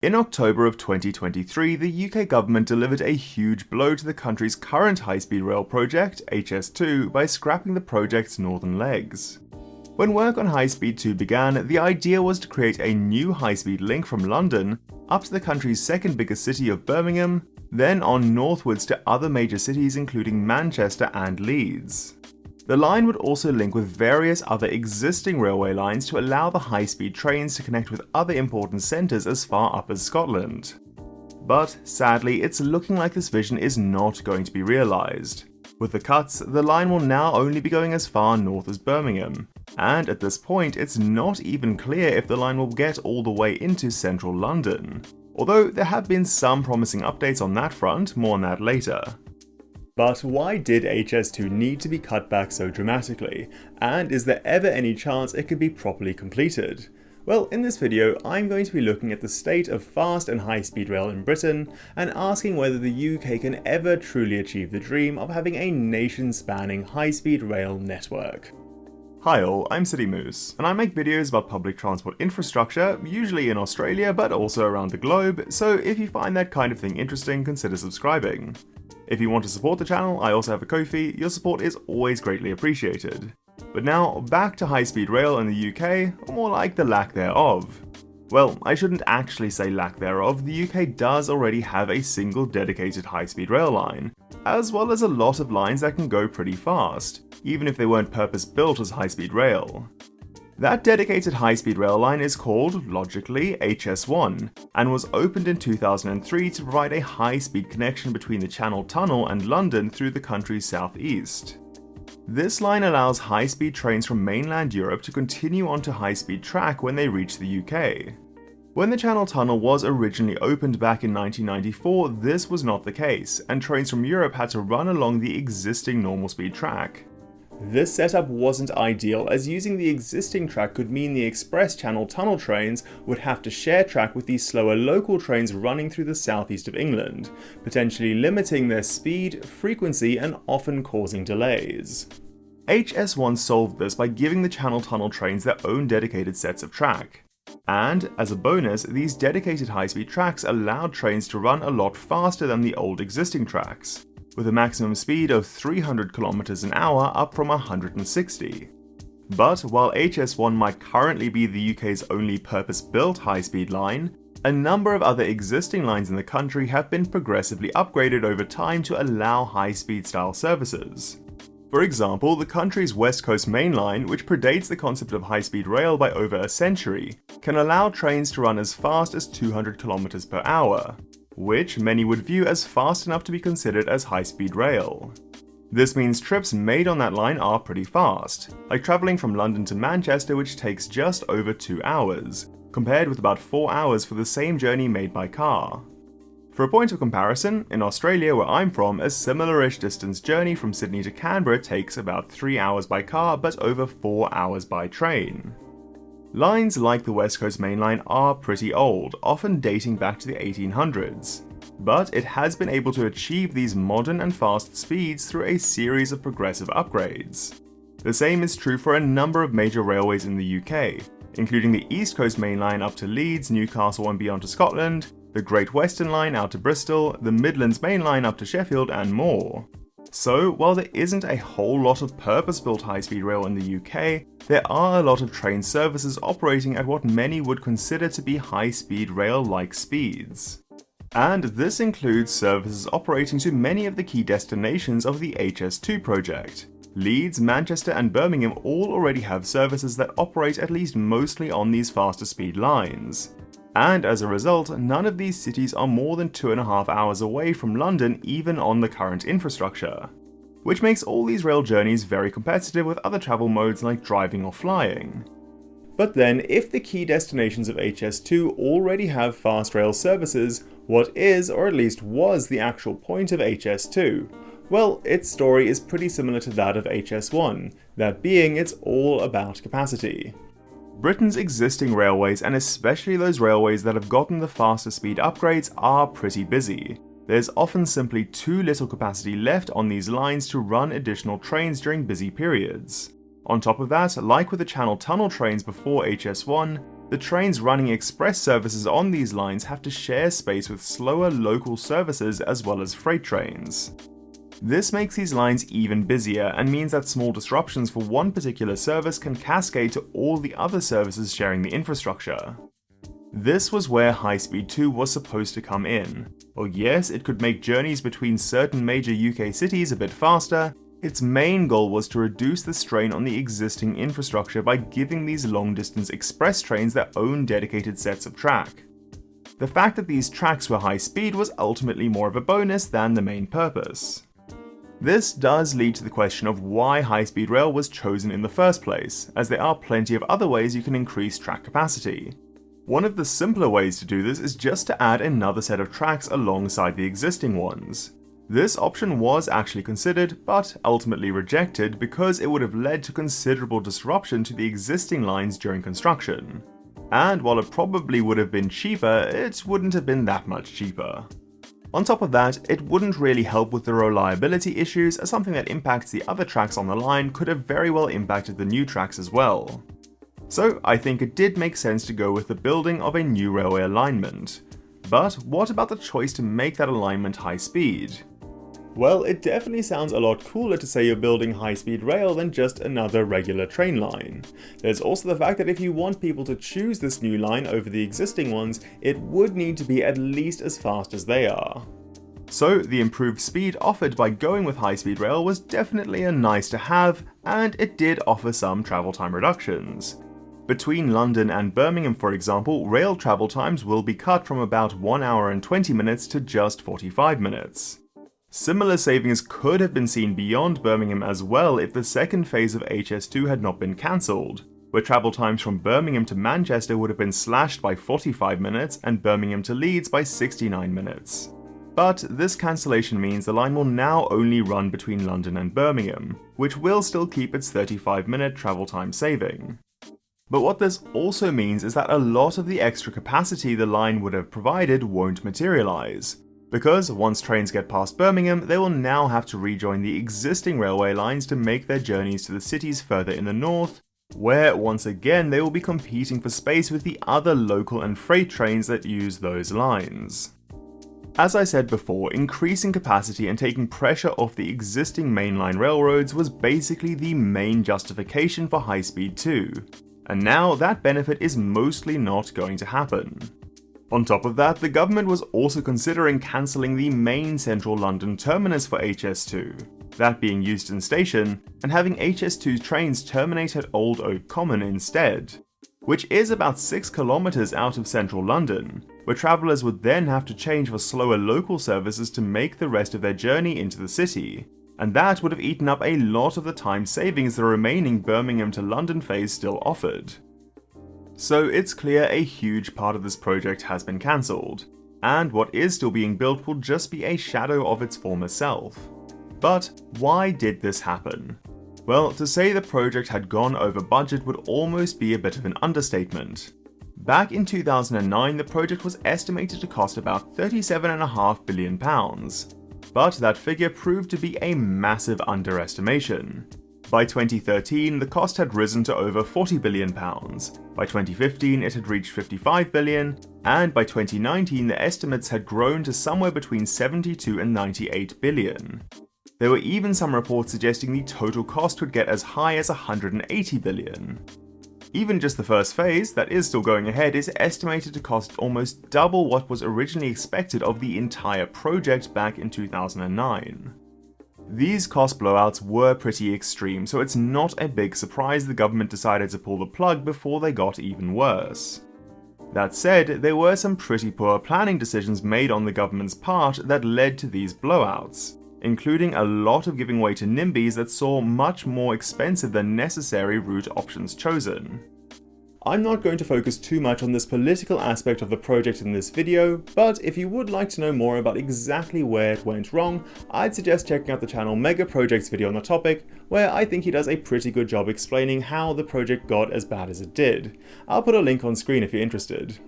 In October of 2023, the UK government delivered a huge blow to the country's current high-speed rail project, HS2, by scrapping the project's northern legs. When work on High Speed 2 began, the idea was to create a new high-speed link from London up to the country's second biggest city of Birmingham, then on northwards to other major cities including Manchester and Leeds. The line would also link with various other existing railway lines to allow the high-speed trains to connect with other important centres as far up as Scotland. But sadly, it's looking like this vision is not going to be realised. With the cuts, the line will now only be going as far north as Birmingham, and at this point it's not even clear if the line will get all the way into central London. Although there have been some promising updates on that front, more on that later. But why did HS2 need to be cut back so dramatically, and is there ever any chance it could be properly completed? Well, in this video, I'm going to be looking at the state of fast and high-speed rail in Britain, and asking whether the UK can ever truly achieve the dream of having a nation-spanning high-speed rail network. Hi all, I'm City Moose, and I make videos about public transport infrastructure, usually in Australia but also around the globe, so if you find that kind of thing interesting, consider subscribing. If you want to support the channel, I also have a Ko-fi. Your support is always greatly appreciated. But now, back to high-speed rail in the UK, or more like the lack thereof. Well, I shouldn't actually say lack thereof, the UK does already have a single dedicated high-speed rail line, as well as a lot of lines that can go pretty fast, even if they weren't purpose-built as high-speed rail. That dedicated high-speed rail line is called, logically, HS1, and was opened in 2003 to provide a high-speed connection between the Channel Tunnel and London through the country's southeast. This line allows high-speed trains from mainland Europe to continue onto high-speed track when they reach the UK. When the Channel Tunnel was originally opened back in 1994, this was not the case, and trains from Europe had to run along the existing normal speed track. This setup wasn't ideal, as using the existing track could mean the express Channel Tunnel trains would have to share track with these slower local trains running through the southeast of England, potentially limiting their speed, frequency, and often causing delays. HS1 solved this by giving the Channel Tunnel trains their own dedicated sets of track. And, as a bonus, these dedicated high-speed tracks allowed trains to run a lot faster than the old existing tracks, with a maximum speed of 300 km an hour up from 160. But while HS1 might currently be the UK's only purpose-built high-speed line, a number of other existing lines in the country have been progressively upgraded over time to allow high-speed style services. For example, the country's West Coast Main Line, which predates the concept of high-speed rail by over a century, can allow trains to run as fast as 200 km per hour, which many would view as fast enough to be considered as high-speed rail. This means trips made on that line are pretty fast, like travelling from London to Manchester, which takes just over 2 hours, compared with about 4 hours for the same journey made by car. For a point of comparison, in Australia where I'm from, a similar-ish distance journey from Sydney to Canberra takes about 3 hours by car but over 4 hours by train. Lines like the West Coast Main Line are pretty old, often dating back to the 1800s, but it has been able to achieve these modern and fast speeds through a series of progressive upgrades. The same is true for a number of major railways in the UK, including the East Coast Main Line up to Leeds, Newcastle and beyond to Scotland, the Great Western Line out to Bristol, the Midlands Main Line up to Sheffield and more. So, while there isn't a whole lot of purpose-built high-speed rail in the UK, there are a lot of train services operating at what many would consider to be high-speed rail-like speeds. And this includes services operating to many of the key destinations of the HS2 project. Leeds, Manchester and Birmingham all already have services that operate at least mostly on these faster speed lines. And as a result, none of these cities are more than 2.5 hours away from London even on the current infrastructure, which makes all these rail journeys very competitive with other travel modes like driving or flying. But then, if the key destinations of HS2 already have fast rail services, what is, or at least was, the actual point of HS2? Well, its story is pretty similar to that of HS1, that being it's all about capacity. Britain's existing railways, and especially those railways that have gotten the faster speed upgrades, are pretty busy. There's often simply too little capacity left on these lines to run additional trains during busy periods. On top of that, like with the Channel Tunnel trains before HS1, The trains running express services on these lines have to share space with slower local services as well as freight trains. This makes these lines even busier and means that small disruptions for one particular service can cascade to all the other services sharing the infrastructure. This was where High Speed 2 was supposed to come in. While yes, it could make journeys between certain major UK cities a bit faster, its main goal was to reduce the strain on the existing infrastructure by giving these long-distance express trains their own dedicated sets of track. The fact that these tracks were high speed was ultimately more of a bonus than the main purpose. This does lead to the question of why high-speed rail was chosen in the first place, as there are plenty of other ways you can increase track capacity. One of the simpler ways to do this is just to add another set of tracks alongside the existing ones. This option was actually considered, but ultimately rejected because it would have led to considerable disruption to the existing lines during construction. And while it probably would have been cheaper, it wouldn't have been that much cheaper. On top of that, it wouldn't really help with the reliability issues, as something that impacts the other tracks on the line could have very well impacted the new tracks as well. So I think it did make sense to go with the building of a new railway alignment. But what about the choice to make that alignment high speed? Well, it definitely sounds a lot cooler to say you're building high-speed rail than just another regular train line. There's also the fact that if you want people to choose this new line over the existing ones, it would need to be at least as fast as they are. So the improved speed offered by going with high-speed rail was definitely a nice to have, and it did offer some travel time reductions. Between London and Birmingham, for example, rail travel times will be cut from about 1 hour and 20 minutes to just 45 minutes. Similar savings could have been seen beyond Birmingham as well if the second phase of HS2 had not been cancelled, where travel times from Birmingham to Manchester would have been slashed by 45 minutes and Birmingham to Leeds by 69 minutes. But this cancellation means the line will now only run between London and Birmingham, which will still keep its 35-minute travel time saving. But what this also means is that a lot of the extra capacity the line would have provided won't materialise. Because once trains get past Birmingham, they will now have to rejoin the existing railway lines to make their journeys to the cities further in the north, where once again they will be competing for space with the other local and freight trains that use those lines. As I said before, increasing capacity and taking pressure off the existing mainline railroads was basically the main justification for High Speed 2, and now that benefit is mostly not going to happen. On top of that, the government was also considering cancelling the main central London terminus for HS2, that being Euston Station, and having HS2 trains terminate at Old Oak Common instead, which is about 6 kilometres out of central London, where travellers would then have to change for slower local services to make the rest of their journey into the city, and that would have eaten up a lot of the time savings the remaining Birmingham to London phase still offered. So it's clear a huge part of this project has been cancelled, and what is still being built will just be a shadow of its former self. But why did this happen? Well, to say the project had gone over budget would almost be a bit of an understatement. Back in 2009, the project was estimated to cost about £37.5 billion, but that figure proved to be a massive underestimation. By 2013, the cost had risen to over £40 billion, by 2015 it had reached £55 billion, and by 2019 the estimates had grown to somewhere between £72 and £98 billion. There were even some reports suggesting the total cost could get as high as £180 billion. Even just the first phase, that is still going ahead, is estimated to cost almost double what was originally expected of the entire project back in 2009. These cost blowouts were pretty extreme, so it's not a big surprise the government decided to pull the plug before they got even worse. That said, there were some pretty poor planning decisions made on the government's part that led to these blowouts, including a lot of giving way to NIMBYs that saw much more expensive than necessary route options chosen. I'm not going to focus too much on this political aspect of the project in this video, but if you would like to know more about exactly where it went wrong, I'd suggest checking out the channel Mega Project's video on the topic, where I think he does a pretty good job explaining how the project got as bad as it did. I'll put a link on screen if you're interested.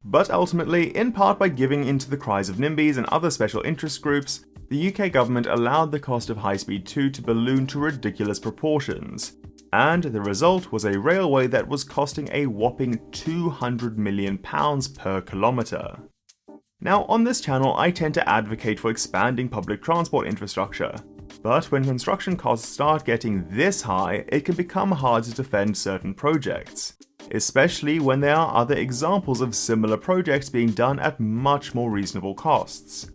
But ultimately, in part by giving in to the cries of NIMBYs and other special interest groups, the UK government allowed the cost of High Speed 2 to balloon to ridiculous proportions, and the result was a railway that was costing a whopping £200 million per kilometre. Now, on this channel, I tend to advocate for expanding public transport infrastructure, but when construction costs start getting this high, it can become hard to defend certain projects, especially when there are other examples of similar projects being done at much more reasonable costs.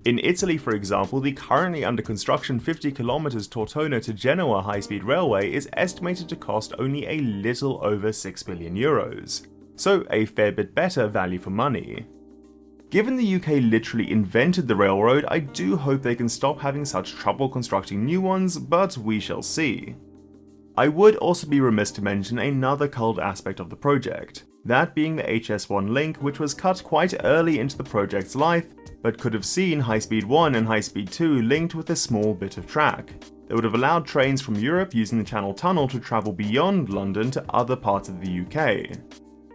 In Italy, for example, the currently under construction 50 km Tortona to Genoa high-speed railway is estimated to cost only a little over €6 billion, so a fair bit better value for money. Given the UK literally invented the railroad, I do hope they can stop having such trouble constructing new ones, but we shall see. I would also be remiss to mention another culled aspect of the project, that being the HS1 link, which was cut quite early into the project's life, but could have seen High Speed 1 and High Speed 2 linked with a small bit of track. That would have allowed trains from Europe using the Channel Tunnel to travel beyond London to other parts of the UK.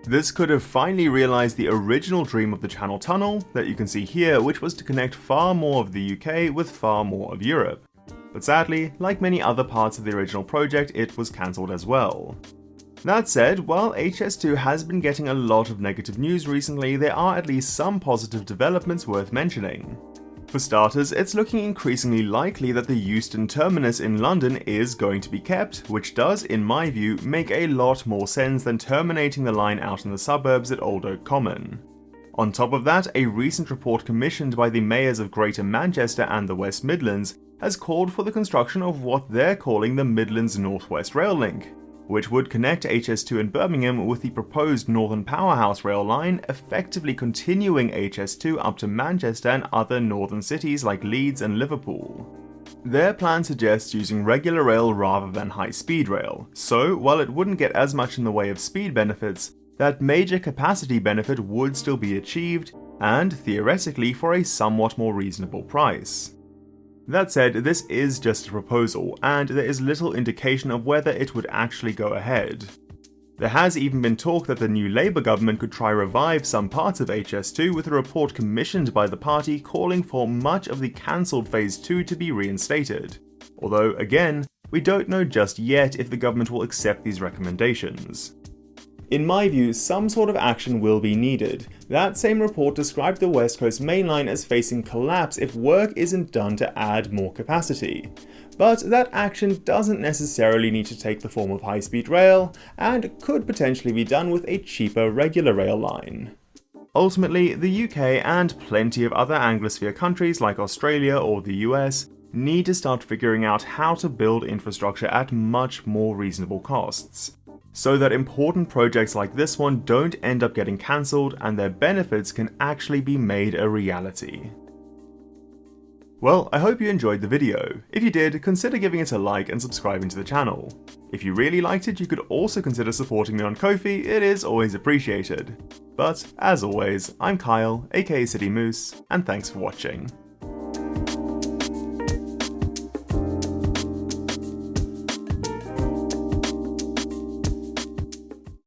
This could have finally realised the original dream of the Channel Tunnel, that you can see here, which was to connect far more of the UK with far more of Europe. But sadly, like many other parts of the original project, it was cancelled as well. That said, while HS2 has been getting a lot of negative news recently, there are at least some positive developments worth mentioning. For starters, it's looking increasingly likely that the Euston terminus in London is going to be kept, which does, in my view, make a lot more sense than terminating the line out in the suburbs at Old Oak Common. On top of that, a recent report commissioned by the mayors of Greater Manchester and the West Midlands has called for the construction of what they're calling the Midlands North West Rail Link, which would connect HS2 in Birmingham with the proposed Northern Powerhouse rail line, effectively continuing HS2 up to Manchester and other northern cities like Leeds and Liverpool. Their plan suggests using regular rail rather than high-speed rail, so while it wouldn't get as much in the way of speed benefits, that major capacity benefit would still be achieved, and theoretically for a somewhat more reasonable price. That said, this is just a proposal, and there is little indication of whether it would actually go ahead. There has even been talk that the new Labour government could try revive some parts of HS2 with a report commissioned by the party calling for much of the cancelled Phase 2 to be reinstated. Although, again, we don't know just yet if the government will accept these recommendations. In my view, some sort of action will be needed. That same report described the West Coast Main Line as facing collapse if work isn't done to add more capacity. But that action doesn't necessarily need to take the form of high-speed rail, and could potentially be done with a cheaper regular rail line. Ultimately, the UK and plenty of other Anglosphere countries like Australia or the US need to start figuring out how to build infrastructure at much more reasonable costs, so that important projects like this one don't end up getting cancelled and their benefits can actually be made a reality. Well, I hope you enjoyed the video. If you did, consider giving it a like and subscribing to the channel. If you really liked it, you could also consider supporting me on Ko-fi, it is always appreciated. But, as always, I'm Kyle, aka City Moose, and thanks for watching.